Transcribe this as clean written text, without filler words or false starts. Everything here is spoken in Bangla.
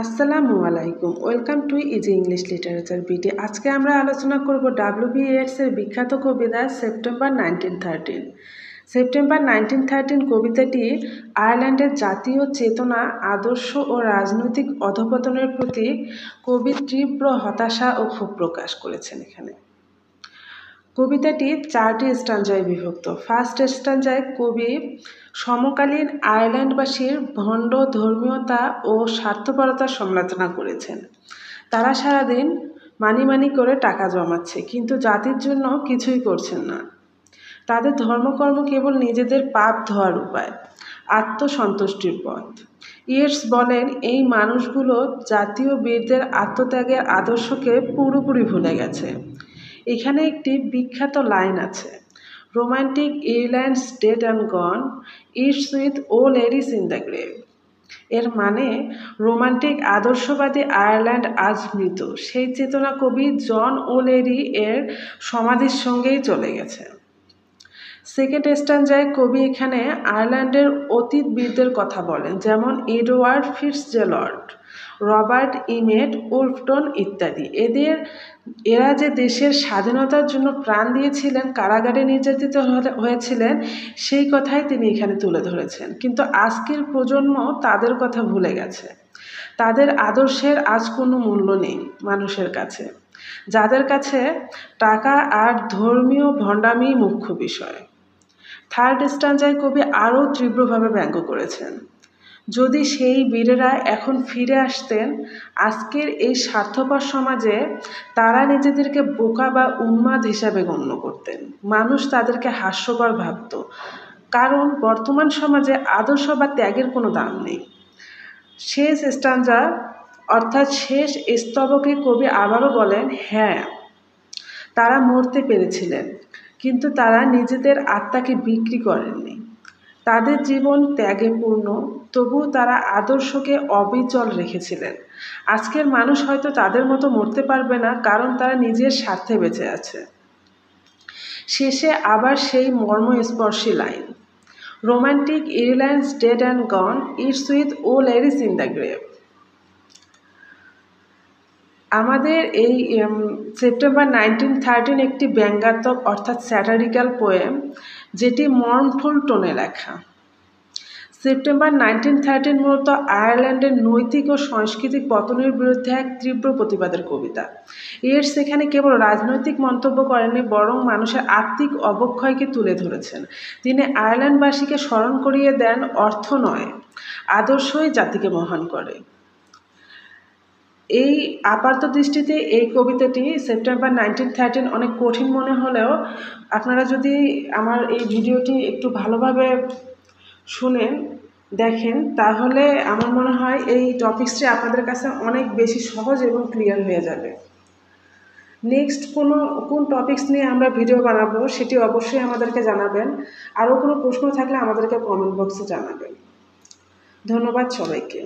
আসসালামু আলাইকুম, welcome to easy English literature BD. আজকে আমরা আলোচনা করব ডব্লিউ.বি. ইয়েটসের বিখ্যাত কবিতা সেপ্টেম্বর 1913। সেপ্টেম্বর 1913 কবিতাটি আয়ারল্যান্ডের জাতীয় চেতনা, আদর্শ ও রাজনৈতিক অধঃপতনের প্রতি কবি তীব্র হতাশা ও ক্ষোভ প্রকাশ করেছেন। এখানে কবিতাটি 4টি স্ট্যাঞ্জায় বিভক্ত। ফার্স্ট স্ট্যাঞ্জায় কবি সমকালীন আয়ারল্যান্ডবাসীর ভণ্ড ধর্মীয়তা ও স্বার্থপরতার সমালোচনা করেছেন। তারা সারাদিন মানি করে টাকা জমাচ্ছে, কিন্তু জাতির জন্য কিছুই করছেন না। তাদের ধর্মকর্ম কেবল নিজেদের পাপ ধোয়ার উপায়, আত্মসন্তুষ্টির পথ। ইয়েটস বলেন, এই মানুষগুলো জাতীয় বীরদের আত্মত্যাগের আদর্শকে পুরোপুরি ভুলে গেছে। এখানে একটি বিখ্যাত লাইন আছে, romantic Ireland's dead and gone, it's with O'Leary's in the grave. এর মানে রোমান্টিক আদর্শবাদী আয়ারল্যান্ড আজ মৃত, সেই চেতনা কবি জন ও লেডি এর সমাধির সঙ্গেই চলে গেছে। সেকেন্ড স্ট্যাঞ্জায় কবি এখানে আয়ারল্যান্ডের অতীত বীরদের কথা বলেন, যেমন এডওয়ার্ড ফিটজজেরাল্ড, রবার্ট ইমেট, উলফটন ইত্যাদি। এরা যে দেশের স্বাধীনতার জন্য প্রাণ দিয়েছিলেন, কারাগারে নির্যাতিত হয়েছিলেন, সেই কথাই তিনি এখানে তুলে ধরেছেন। কিন্তু আজকের প্রজন্ম তাদের কথা ভুলে গেছে। তাদের আদর্শের আজ কোনো মূল্য নেই মানুষের কাছে, যাদের কাছে টাকা আর ধর্মীয় ভণ্ডামিই মুখ্য বিষয়। থার্ড স্ট্যাঞ্জায় কবি আরও তীব্রভাবে ব্যঙ্গ করেছেন, যদি সেই বীরেরা এখন ফিরে আসতেন আজকের এই স্বার্থপর সমাজে, তারা নিজেদেরকে বোকা বা উন্মাদ হিসাবে গণ্য করতেন। মানুষ তাদেরকে হাস্যকর ভাবত, কারণ বর্তমান সমাজে আদর্শ বা ত্যাগের কোনো দাম নেই। শেষ স্ট্যাঞ্জা অর্থাৎ শেষ স্তবকে কবি আবারও বলেন, হ্যাঁ, তারা মরতে পেরেছিলেন, কিন্তু তারা নিজেদের আত্মাকে বিক্রি করেননি। তাদের জীবন ত্যাগে পূর্ণ, তবুও তারা আদর্শকে অবিচল রেখেছিলেন। আজকের মানুষ হয়তো তাদের মতো মরতে পারবে না, কারণ তারা নিজের স্বার্থে বেঁচে আছে। শেষে আবার সেই মর্মস্পর্শী line, romantic Ireland's dead and gone, it's with O'Leary's in the grave. আমাদের এই সেপ্টেম্বর 1913 একটি ব্যঙ্গাত্মক অর্থাৎ স্যাটারিক্যাল পোয়েম, যেটি মর্মফুল টোনে লেখা। সেপ্টেম্বর 1913 মূলত আয়ারল্যান্ডের নৈতিক ও সাংস্কৃতিক পতনের বিরুদ্ধে এক তীব্র প্রতিবাদের কবিতা। এর সেখানে কেবল রাজনৈতিক মন্তব্য করেননি, বরং মানুষের আত্মিক অবক্ষয়কে তুলে ধরেছেন। তিনি আয়ারল্যান্ডবাসীকে স্মরণ করিয়ে দেন, অর্থ নয়, আদর্শই জাতিকে মহান করে। এই আপাত দৃষ্টিতে এই কবিতাটি সেপ্টেম্বর 1913 অনেক কঠিন মনে হলেও আপনারা যদি আমার এই ভিডিওটি একটু ভালোভাবে শুনেন, দেখেন, তাহলে আমার মনে হয় এই টপিকসটি আপনাদের কাছে অনেক বেশি সহজ এবং ক্লিয়ার হয়ে যাবে। নেক্সট কোন টপিকস নিয়ে আমরা ভিডিও বানাবো সেটি অবশ্যই আমাদেরকে জানাবেন। আরও কোনো প্রশ্ন থাকলে আমাদেরকে কমেন্ট বক্সে জানাবেন। ধন্যবাদ সবাইকে।